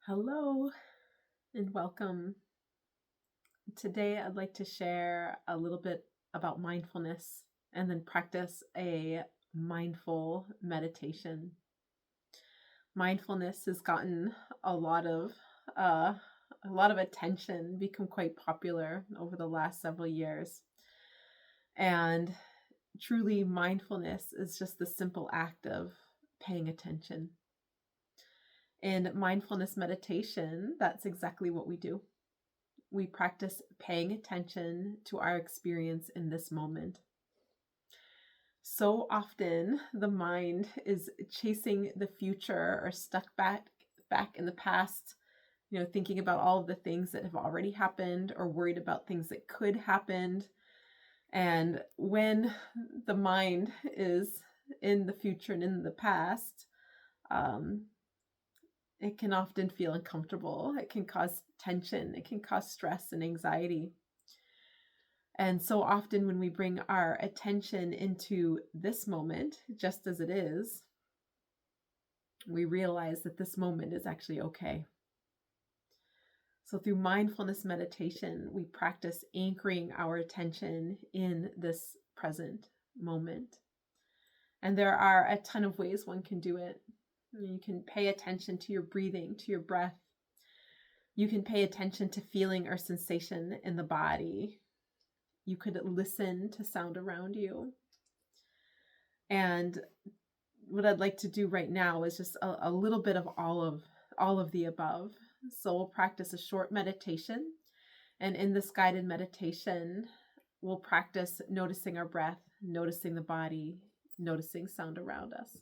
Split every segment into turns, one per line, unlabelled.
Hello and welcome. Today, I'd like to share a little bit about mindfulness and then practice a mindful meditation. Mindfulness has gotten a lot of uh, attention, become quite popular over the last several years. And truly, mindfulness is just the simple act of paying attention. In mindfulness meditation, that's exactly what we do. We practice paying attention to our experience in this moment. So often the mind is chasing the future or stuck back in the past, thinking about all of the things that have already happened or worried about things that could happen. And when the mind is in the future and in the past, um, it can often feel uncomfortable. It can cause tension. It can cause stress and anxiety. And so often when we bring our attention into this moment, just as it is, we realize that this moment is actually okay. So through mindfulness meditation, we practice anchoring our attention in this present moment. And there are a ton of ways one can do it. You can pay attention to your breathing, to your breath. You can pay attention to feeling or sensation in the body. You could listen to sound around you. And what I'd like to do right now is just a little bit of all of the above. So we'll practice a short meditation. And in this guided meditation, we'll practice noticing our breath, noticing the body, noticing sound around us.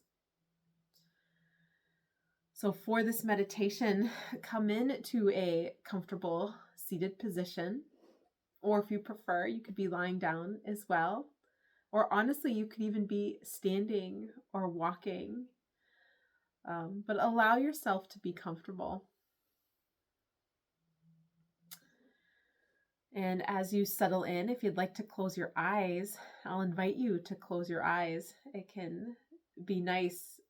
So for this meditation, come into a comfortable seated position, or if you prefer, you could be lying down as well. Or honestly, you could even be standing or walking, but allow yourself to be comfortable. And as you settle in, if you'd like to close your eyes, I'll invite you to close your eyes. It can be nice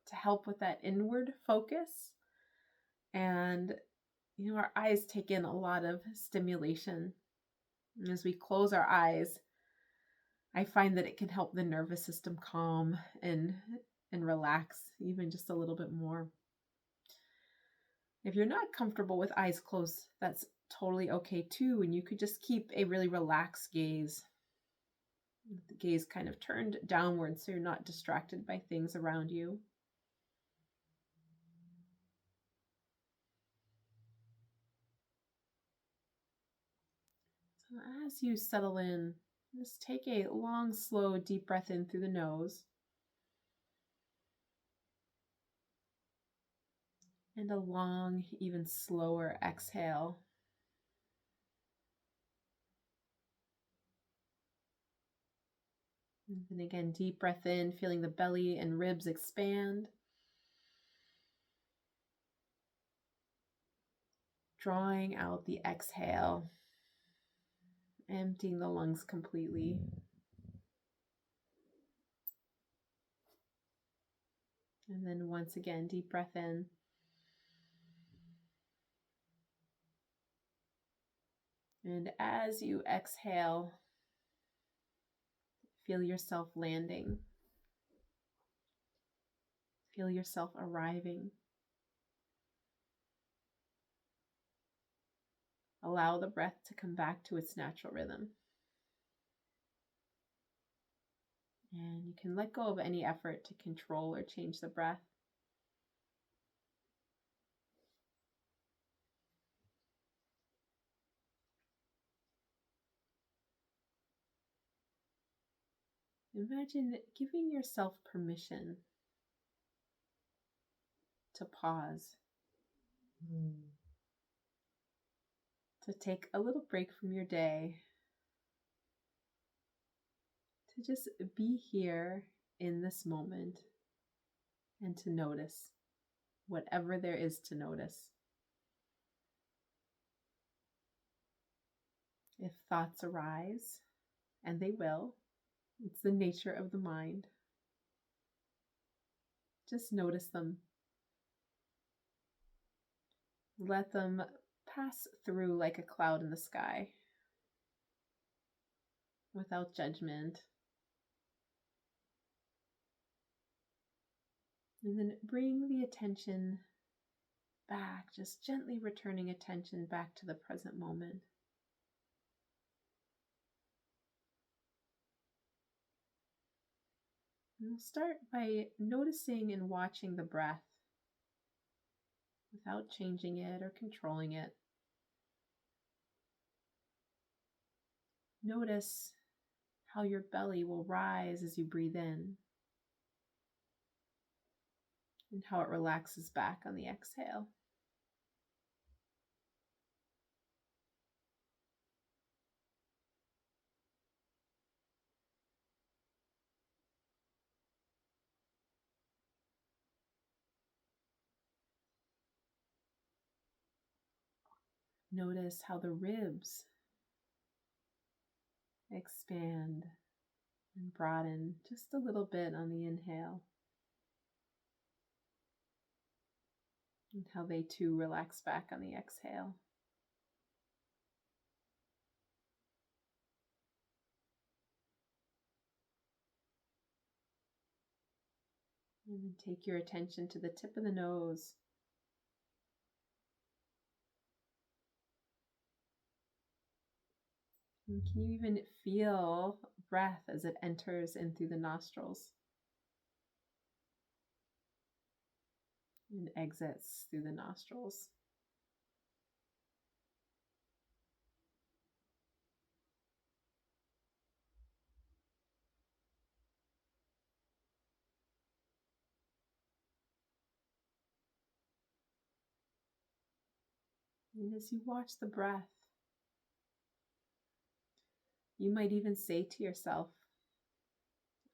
to help with that inward focus. And, our eyes take in a lot of stimulation. And as we close our eyes, I find that it can help the nervous system calm and relax even just a little bit more. If you're not comfortable with eyes closed, that's totally okay too. And you could just keep a really relaxed gaze. The gaze kind of turned downward so you're not distracted by things around you. So as you settle in, just take a long, slow, deep breath in through the nose. And a long, even slower exhale. And then again, deep breath in, feeling the belly and ribs expand. Drawing out the exhale, emptying the lungs completely. And then once again, deep breath in. And as you exhale, feel yourself landing. Feel yourself arriving. Allow the breath to come back to its natural rhythm. And you can let go of any effort to control or change the breath. Imagine giving yourself permission to pause, to take a little break from your day, to just be here in this moment and to notice whatever there is to notice. If thoughts arise, and they will, it's the nature of the mind, just notice them. Let them pass through like a cloud in the sky without judgment. And then bring the attention back, just gently returning attention back to the present moment. And we'll start by noticing and watching the breath without changing it or controlling it. Notice how your belly will rise as you breathe in and how it relaxes back on the exhale. Notice how the ribs expand and broaden just a little bit on the inhale, and how they too relax back on the exhale. And then take your attention to the tip of the nose. And can you even feel breath as it enters in through the nostrils and exits through the nostrils? And as you watch the breath, you might even say to yourself,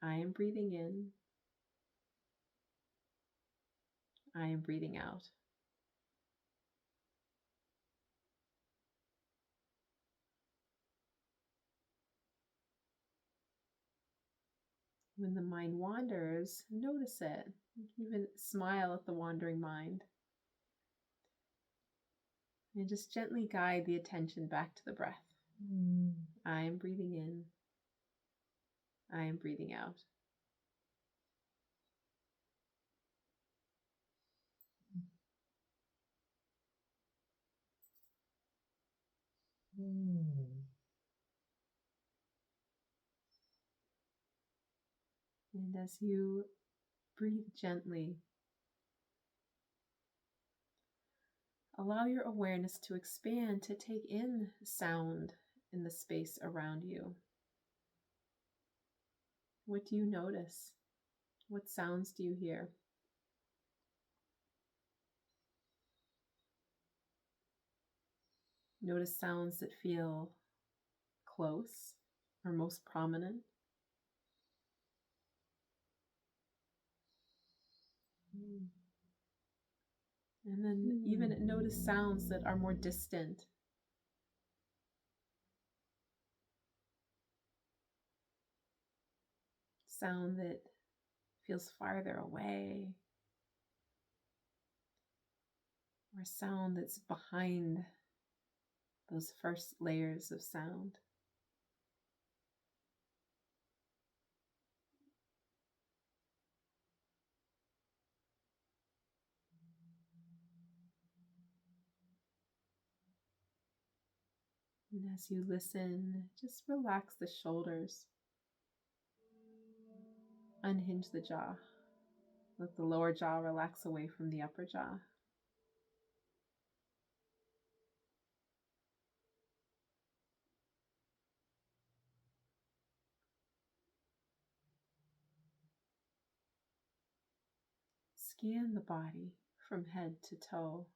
I am breathing in, I am breathing out. When the mind wanders, notice it. You can even smile at the wandering mind. And just gently guide the attention back to the breath. I am breathing in, I am breathing out. And as you breathe gently, allow your awareness to expand to take in sound in the space around you. What do you notice? What sounds do you hear? Notice sounds that feel close or most prominent. And then even notice sounds that are more distant. Sound that feels farther away. Or sound that's behind those first layers of sound. And as you listen, just relax the shoulders. Unhinge the jaw. Let the lower jaw relax away from the upper jaw. Scan the body from head to toe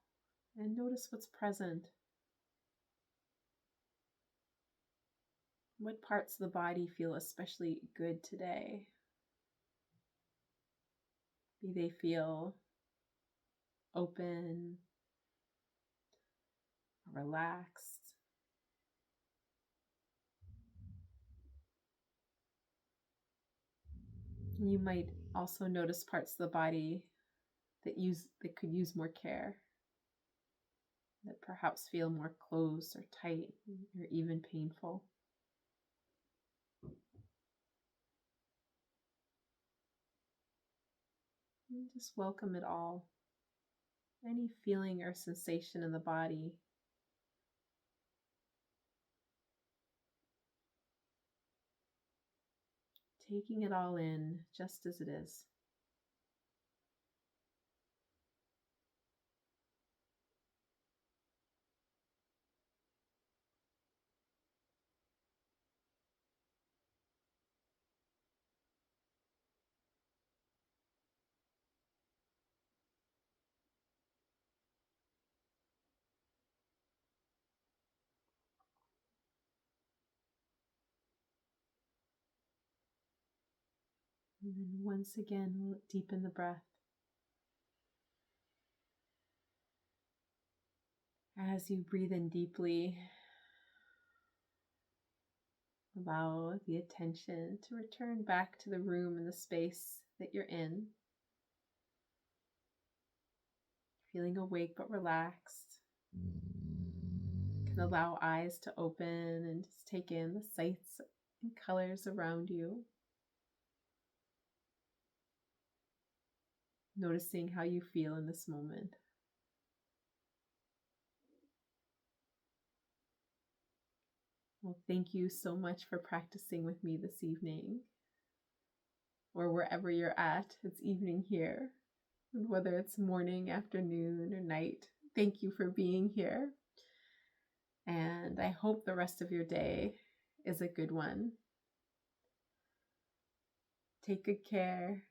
and notice what's present. What parts of the body feel especially good today? Maybe they feel open, relaxed. You might also notice parts of the body that could use more care. that perhaps feel more closed or tight or even painful. And just welcome it all. Any feeling or sensation in the body. Taking it all in just as it is. And then once again, we'll deepen the breath. As you breathe in deeply, allow the attention to return back to the room and the space that you're in. Feeling awake but relaxed. You can allow eyes to open and just take in the sights and colors around you. Noticing how you feel in this moment. Well, thank you so much for practicing with me this evening, or wherever you're at. It's evening here, and whether it's morning, afternoon, or night. Thank you for being here, and I hope the rest of your day is a good one. Take good care.